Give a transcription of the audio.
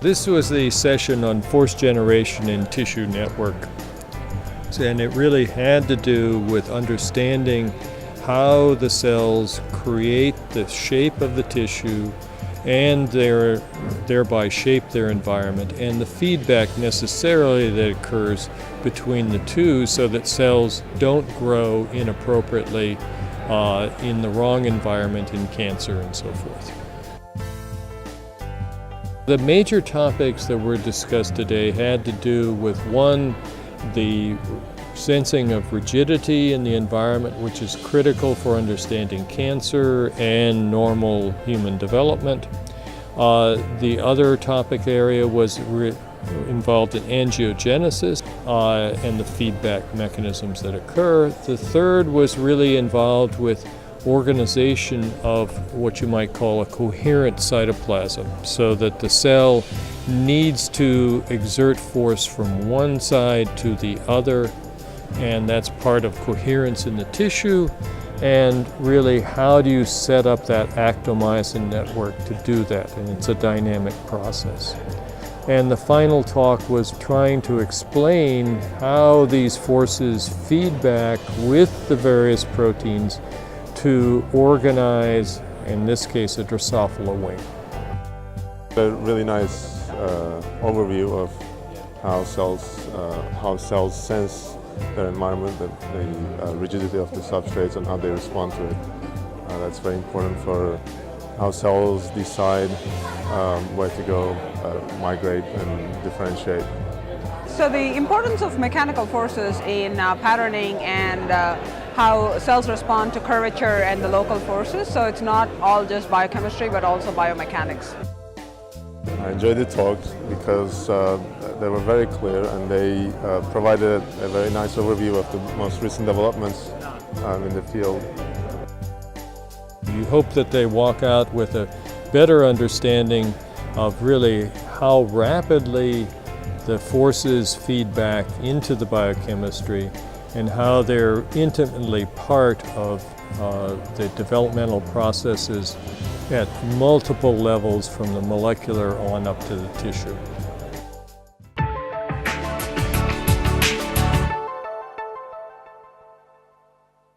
This was the session on force generation in tissue network, and it really had to do with understanding how the cells create the shape of the tissue and thereby shape their environment, and the feedback necessarily that occurs between the two so that cells don't grow inappropriately in the wrong environment in cancer and so forth. The major topics that were discussed today had to do with, one, the sensing of rigidity in the environment, which is critical for understanding cancer and normal human development. The other topic area was involved in angiogenesis and the feedback mechanisms that occur. The third was really involved with organization of what you might call a coherent cytoplasm, so that the cell needs to exert force from one side to the other, and that's part of coherence in the tissue. And really, how do you set up that actomyosin network to do that? And it's a dynamic process. And the final talk was trying to explain how these forces feedback with the various proteins to organize, in this case, a Drosophila wing. A really nice overview of how cells sense their environment, the rigidity of the substrates and how they respond to it. That's very important for how cells decide where to go, migrate and differentiate. So the importance of mechanical forces in patterning and how cells respond to curvature and the local forces. So it's not all just biochemistry, but also biomechanics. I enjoyed the talks because they were very clear, and they provided a very nice overview of the most recent developments in the field. You hope that they walk out with a better understanding of really how rapidly the forces feed back into the biochemistry and how they're intimately part of the developmental processes at multiple levels from the molecular on up to the tissue.